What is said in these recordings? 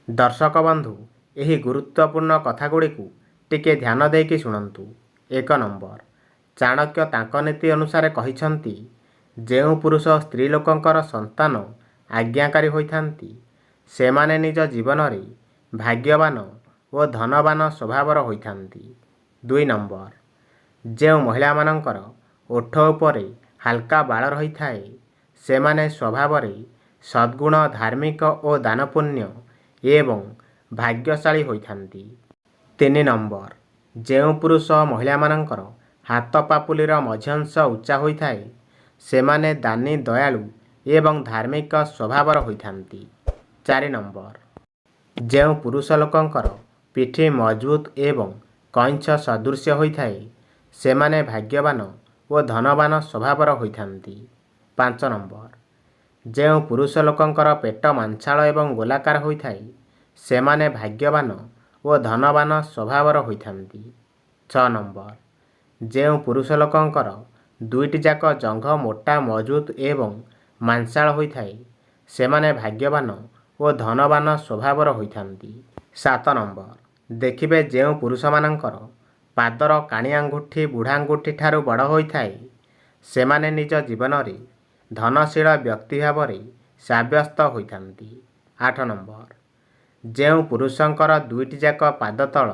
दर्शक बंधु यही गुरुत्वपूर्ण कथागुड़िक टिके ध्यान देकी शुणु। 1 नंबर, चाणक्य तांको नीति अनुसार कहिछंती जेउ पुरुष स्त्री लोकंकर संतान आज्ञाकारी होइथांती सेमाने निज जीवन रे भाग्यवान और धनवान स्वभावर होइथांती। 2 नंबर, जेउ महिला मानंकर ओठ उपरे हल्का बाल रही थाए सेमाने स्वभाव रे सद्गुण धार्मिक और दानपुण्य एवं भाग्यशाली होइथांती। 3 नंबर, जेउ पुरुष महिला मानंकर हाथ पापुलीर मझि अंश उच्चा होइथाए सेमाने दानी दयालु एवं धार्मिक स्वभावर होइथांती। 4 नंबर, जेउ पुरुष लोकंकर पिठी मजबूत एवं कइंछ सदृश्य होइथाए सेमाने भाग्यवान और धनवान स्वभावर होइथांती। 5 नंबर, जेउ पुरुष लोकंकर पेट मांसाल एवं गोलाकार होइथाए सेमाने भाग्यवान और धनवान स्वभावर होइथांती। 6 नंबर, जेउ पुरुष लोकंकर दुईटी जाक जंघ मोटा मजबूत एवं मांसाल होइथाए सेमाने भाग्यवान और धनवान स्वभावर होइथांती। 7 नंबर, देखिबे जेउ पुरुष मानंकर पादर काणी आंगुठी बुढ़ा आंगुठी ठारू बड़ होइथाए सेमाने निज जीवन रे धनशील व्यक्ति भावरे साब्यस्त होइथांती। 8 नंबर, जेउ पुरुषंकर दुईटी जाक पाद तल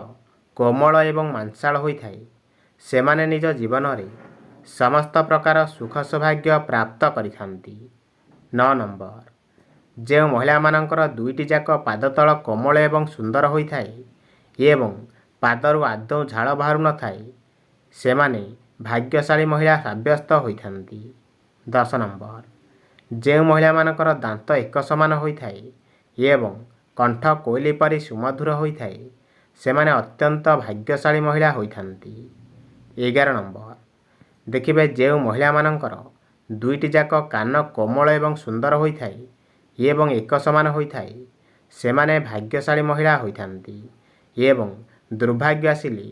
कोमल एवं मांसाल होइथाए सेमाने निज जीवन रे समस्त प्रकार सुख सौभाग्य प्राप्त करिथांती। 9 नंबर, जेउ महिला मानंकर दुईटी जाक पाद तल कोमल एवं सुंदर होइथाए एवं पादरू आदौ झाड़ बाहरु न थाए सेमाने भाग्यशाली महिला साब्यस्त होइथांती। 10 नंबर, जेउ महिला मानंकर दांत एक समान होइथाए एवं कंठ कोइली परि सुमधुर होइथाए सेमाने अत्यंत भाग्यशाली महिला होइथांती। 11 नंबर, देखिबे जेउ महिला मानंकर दुईटी जाक कान कोमल एवं सुंदर होइथाए एवं एक समान होइथाए सेमाने भाग्यशाली महिला होइथांती एवं दुर्भाग्य आसिले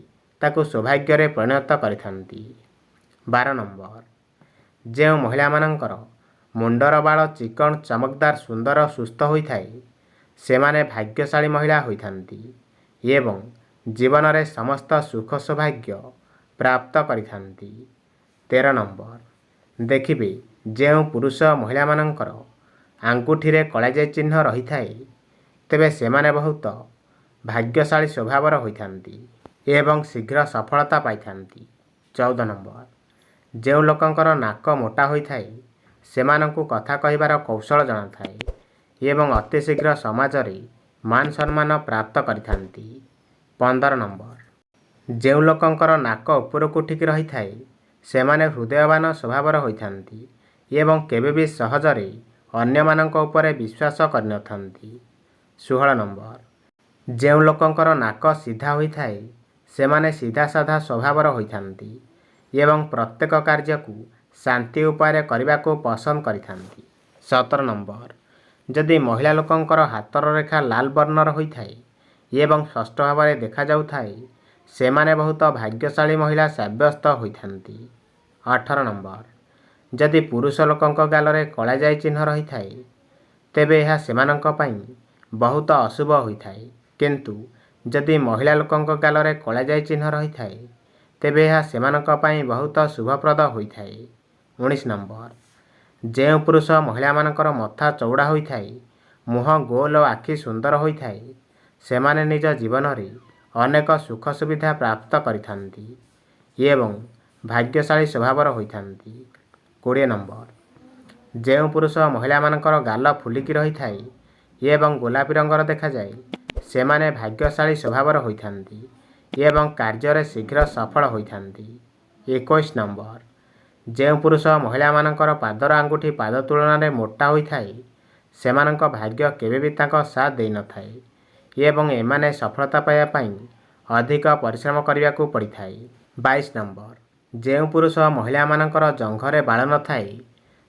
ताकु सौभाग्य रे परिणत करिथांती। 12 नंबर, जेउ महिला मानंकर मुंडर बाल चिकन चमकदार सुंदर सुस्थ होइथाए सेमाने भाग्यशाली महिला होइथांती एवं जीवन रे समस्त सुख सौभाग्य प्राप्त करिथांती। 13 नंबर, देखिबे जेउ पुरुष महिला मानंकर आंगुठी रे कलाजाई चिन्ह रही थाए तेबे सेमाने बहुत भाग्यशाली स्वभावर होइथांती एवं शीघ्र सफलता पाइथांती। 14 नंबर, जेउ लोकंकर नाक मोटा होइथाए सेमानंकु कथा कहिबार कौशल जଣା थाए एवं अति शीघ्र समाज रे मान सम्मान प्राप्त करिथांती। 15 नंबर, जेउ लोकंकर नाक उपरकु ठीक रही थाए सेमाने हृदयवान स्वभावर होइथांती एवं केबे भी सहजरे अन्य मानंक उपरे विश्वास करनथांती। 16 नंबर, जेउ लोकंकर नाक सीधा होइथाए सेमाने सीधा साधा स्वभावर होइथांती एवं प्रत्येक कार्य को शांति उपाय करबाको पसंद करिथांती। 17 नंबर, जदि महिला लोकंकर हातर रेखा लाल वर्णर होइथाए एवं स्पष्ट भाव देखा जाउथाए सेमाने बहुत भाग्यशाली महिला साब्यस्त होइथांती। 18 नंबर, जदि पुरुष लोकंक गालरे कलाजाई चिन्ह रही थाए तेबे यह सेमानंक पई बहुत अशुभ होइथाए किंतु जदि महिला लोकंक गालरे कलाजाई चिन्ह रही थाए तेबे यह सेमानंक पई बहुत शुभप्रद होइथाए। 19 नंबर, जेउ पुरुष महिला मानंकर मथा चौड़ा होइथाए मुह गोल और आखि सुंदर होइथाए सेमाने निज जीवन रे अनेक सुख सुविधा प्राप्त करिथांती एवं भाग्यशाली स्वभावर होइथांती। 20 नंबर, जेउ पुरुष महिला मानंकर गाल फुलिकी रही थाए एवं गोलापी रंगर देखा जाए सेमाने भाग्यशाली स्वभावर होइथांती एवं कार्य रे शीघ्र सफल होइथांती। 21 नंबर, जेउ पुरुष महिला मानंकर पादर आंगुठी पाद तुलना रे मोटा होइथाए सेमानंक भाग्य केबे भी तांको साथ देई न थाए एवं एमाने सफलता पाया पई अधिक परिश्रम करिया को पड़ी थाए। 22 नंबर, जेउ पुरुष महिला मानंकर जंघरे बाल न थाए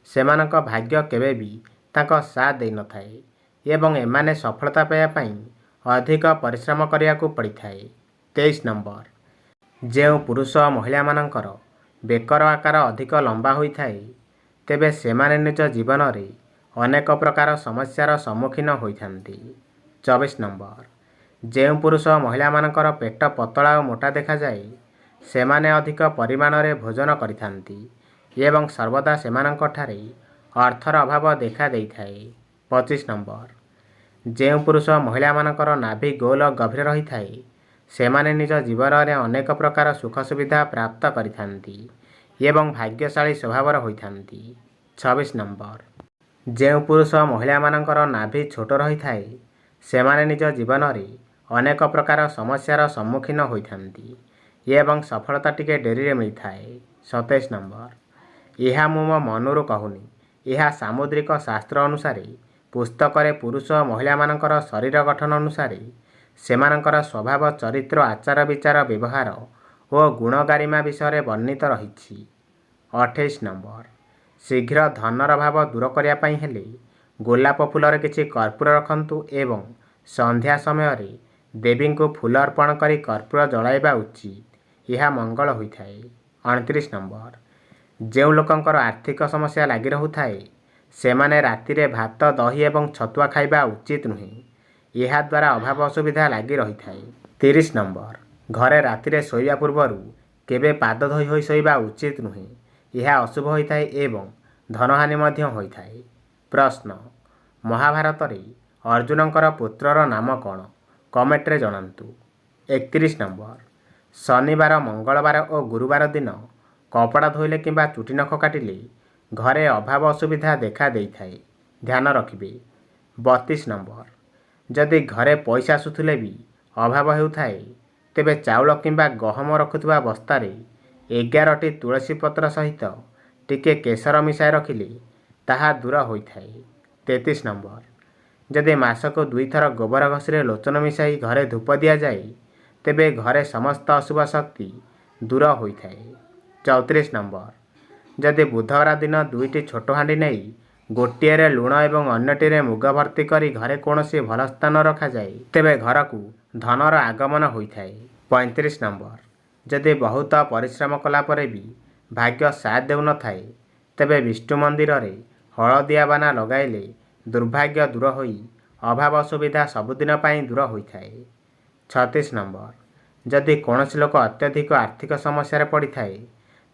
सेमानंक भाग्य केबे भी तांको साथ देई न थाए एवं एमाने सफलता पाया पई अधिक परिश्रम करिया को पड़ी थाए। 23 नंबर, जेउ पुरुष महिला मानंकर बेकर आकार अधिक लंबा होई थाए तेबे सेमाने निज जीवन रे अनेक प्रकार समस्यार सम्मुखीन होइथांती। 24 ନମ୍ବର। ଯେଉଁ ପୁରୁଷ ମହିଳାମାନଙ୍କର ପେଟ ପତଳା ଓ ମୋଟା ଦେଖାଯାଏ ସେମାନେ ଅଧିକ ପରିମାଣରେ ଭୋଜନ କରିଥାନ୍ତି ଏବଂ ସର୍ବଦା ସେମାନଙ୍କଠାରେ ଅର୍ଥର ଅଭାବ ଦେଖା ଦେଇଥାଏ। 25 ନମ୍ବର। ଯେଉଁ ପୁରୁଷ ମହିଳାମାନଙ୍କର ନାଭି ଗୋଲ ଗଭୀର ରହିଥାଏ ସେମାନେ ନିଜ ଜୀବନରେ ଅନେକ ପ୍ରକାର ସୁଖ ସୁବିଧା ପ୍ରାପ୍ତ କରିଥାନ୍ତି ଏବଂ ଭାଗ୍ୟଶାଳୀ ସ୍ୱଭାବର ହୋଇଥାନ୍ତି। 26 ନମ୍ବର। ଯେଉଁ ପୁରୁଷ ମହିଳାମାନଙ୍କର ନାଭି ଛୋଟ ରହିଥାଏ ସେମାନେ ନିଜ ଜୀବନରେ ଅନେକ ପ୍ରକାର ସମସ୍ୟାର ସମ୍ମୁଖୀନ ହୋଇଥାନ୍ତି ଏବଂ ସଫଳତା ଟିକେ ଡେରିରେ ମିଳିଥାଏ। 27 ନମ୍ବର। ଏହା ମୁଁ ମୋ ମନରୁ କହୁନି, ଏହା ସାମୁଦ୍ରିକ ଶାସ୍ତ୍ର ଅନୁସାରେ ପୁସ୍ତକରେ ପୁରୁଷ ଓ ମହିଳାମାନଙ୍କର ଶରୀର ଗଠନ ଅନୁସାରେ ସେମାନଙ୍କର ସ୍ୱଭାବ ଚରିତ୍ର ଆଚାର ବିଚାର ବ୍ୟବହାର ଓ ଗୁଣଗାରିମା ବିଷୟରେ ବର୍ଣ୍ଣିତ ରହିଛି। 28 ନମ୍ବର। ଶୀଘ୍ର ଧନର ଅଭାବ ଦୂର କରିବା ପାଇଁ ହେଲେ ଗୋଲାପ ଫୁଲରେ କିଛି କର୍ପୂର ରଖନ୍ତୁ ଏବଂ ସନ୍ଧ୍ୟା ସମୟରେ ଦେବୀଙ୍କୁ ଫୁଲ ଅର୍ପଣ କରି କର୍ପୂର ଜଳାଇବା ଉଚିତ। ଏହା ମଙ୍ଗଳ ହୋଇଥାଏ। 29 ନମ୍ବର। ଯେଉଁ ଲୋକଙ୍କର ଆର୍ଥିକ ସମସ୍ୟା ଲାଗି ରହୁଥାଏ ସେମାନେ ରାତିରେ ଭାତ ଦହି ଏବଂ ଛତୁଆ ଖାଇବା ଉଚିତ ନୁହେଁ। ଏହାଦ୍ୱାରା ଅଭାବ ଅସୁବିଧା ଲାଗି ରହିଥାଏ। 30 ନମ୍ବର। ଘରେ ରାତିରେ ଶୋଇବା ପୂର୍ବରୁ କେବେ ପାଦ ଧୋଇ ହୋଇ ଶୋଇବା ଉଚିତ ନୁହେଁ। ଏହା ଅଶୁଭ ହୋଇଥାଏ ଏବଂ ଧନହାନି ମଧ୍ୟ ହୋଇଥାଏ। ପ୍ରଶ୍ନ, ମହାଭାରତରେ ଅର୍ଜୁନଙ୍କର ପୁତ୍ରର ନାମ କ'ଣ? କମେଣ୍ଟରେ ଜଣାନ୍ତୁ। 31 ନମ୍ବର। ଶନିବାର ମଙ୍ଗଳବାର ଓ ଗୁରୁବାର ଦିନ କପଡ଼ା ଧୋଇଲେ କିମ୍ବା ଚୁଟି ନଖ କାଟିଲେ ଘରେ ଅଭାବ ଅସୁବିଧା ଦେଖା ଦେଇଥାଏ, ଧ୍ୟାନ ରଖିବେ। 32 ନମ୍ବର। ଯଦି ଘରେ ପଇସା ଆସୁଥିଲେ ବି ଅଭାବ ହେଉଥାଏ ତେବେ ଚାଉଳ କିମ୍ବା ଗହମ ରଖୁଥିବା ବସ୍ତାରେ 11ଟି ତୁଳସୀ ପତ୍ର ସହିତ ଟିକେ କେଶର ମିଶାଇ ରଖିଲେ ତାହା ଦୂର ହୋଇଥାଏ। 33 ନମ୍ବର। ଯଦି ମାସକୁ 2 ଥର ଗୋବର ଘଷିରେ ଲୋଚନ ମିଶାଇ ଘରେ ଧୂପ ଦିଆଯାଏ ତେବେ ଘରେ ସମସ୍ତ ଅଶୁଭ ଶକ୍ତି ଦୂର ହୋଇଥାଏ। 34 ନମ୍ବର। ଯଦି ବୁଧବାର ଦିନ 2ଟି ଛୋଟ ହାଣ୍ଡି ନେଇ ଗୋଟିଏରେ ଲୁଣ ଏବଂ ଅନ୍ୟଟିରେ ମୁଗ ଭର୍ତ୍ତି କରି ଘରେ କୌଣସି ଭଲ ସ୍ଥାନ ରଖାଯାଏ ତେବେ ଘରକୁ ଧନର ଆଗମନ ହୋଇଥାଏ। 35 ନମ୍ବର। ଯଦି ବହୁତ ପରିଶ୍ରମ କଲା ପରେ ବି ଭାଗ୍ୟ ସାଥ ଦେଉନଥାଏ ତେବେ ବିଷ୍ଣୁ ମନ୍ଦିରରେ ହଳଦିଆ ବାନା ଲଗାଇଲେ ଦୁର୍ଭାଗ୍ୟ ଦୂର ହୋଇ ଅଭାବ ଅସୁବିଧା ସବୁଦିନ ପାଇଁ ଦୂର ହୋଇଥାଏ। 36 ନମ୍ବର। ଯଦି କୌଣସି ଲୋକ ଅତ୍ୟଧିକ ଆର୍ଥିକ ସମସ୍ୟାରେ ପଡ଼ିଥାଏ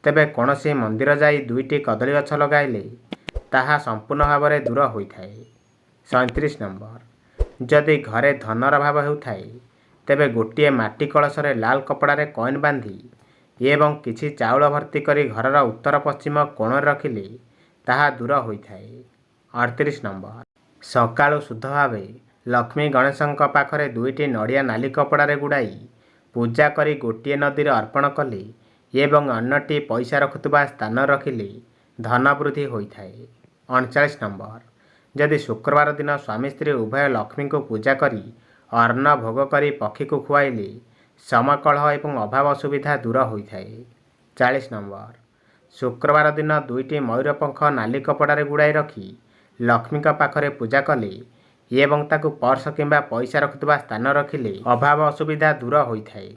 ତେବେ କୌଣସି ମନ୍ଦିର ଯାଇ 2ଟି କଦଳୀ ଗଛ ଲଗାଇଲେ ତାହା ସମ୍ପୂର୍ଣ୍ଣ ଭାବରେ ଦୂର ହୋଇଥାଏ। 37 ନମ୍ବର। ଯଦି ଘରେ ଧନର ଅଭାବ ହେଉଥାଏ ତେବେ ଗୋଟିଏ ମାଟି କଳସରେ ଲାଲ କପଡ଼ାରେ କଏନ୍ ବାନ୍ଧି ଏବଂ କିଛି ଚାଉଳ ଭର୍ତ୍ତି କରି ଘରର ଉତ୍ତର ପଶ୍ଚିମ କୋଣରେ ରଖିଲେ ତାହା ଦୂର ହୋଇଥାଏ। 38 ନମ୍ବର। ସକାଳୁ ଶୁଦ୍ଧ ଭାବେ ଲକ୍ଷ୍ମୀ ଗଣେଶଙ୍କ ପାଖରେ 2ଟି ନଡ଼ିଆ ନାଲି କପଡ଼ାରେ ଗୁଡ଼ାଇ ପୂଜା କରି ଗୋଟିଏ ନଦୀରେ ଅର୍ପଣ କଲେ ଏବଂ ଅନ୍ୟଟି ପଇସା ରଖୁଥିବା ସ୍ଥାନରେ ରଖିଲେ ଧନ ବୃଦ୍ଧି ହୋଇଥାଏ। 39 ନମ୍ବର। ଯଦି ଶୁକ୍ରବାର ଦିନ ସ୍ୱାମୀ ସ୍ତ୍ରୀ ଉଭୟ ଲକ୍ଷ୍ମୀଙ୍କୁ ପୂଜା କରି ଅନ୍ନ ଭୋଗ କରି ପକ୍ଷୀକୁ ଖୁଆଇଲେ ସମକଳହ ଏବଂ ଅଭାବ ଅସୁବିଧା ଦୂର ହୋଇଥାଏ। 40 ନମ୍ବର। ଶୁକ୍ରବାର ଦିନ 2ଟି ମୟୂର ପଙ୍ଖ ନାଲି କପଡ଼ାରେ ଗୁଡ଼ାଇ ରଖି ଲକ୍ଷ୍ମୀଙ୍କ ପାଖରେ ପୂଜା କଲେ ଏବଂ ତାକୁ ପର୍ସ କିମ୍ବା ପଇସା ରଖୁଥିବା ସ୍ଥାନ ରଖିଲେ ଅଭାବ ଅସୁବିଧା ଦୂର ହୋଇଥାଏ।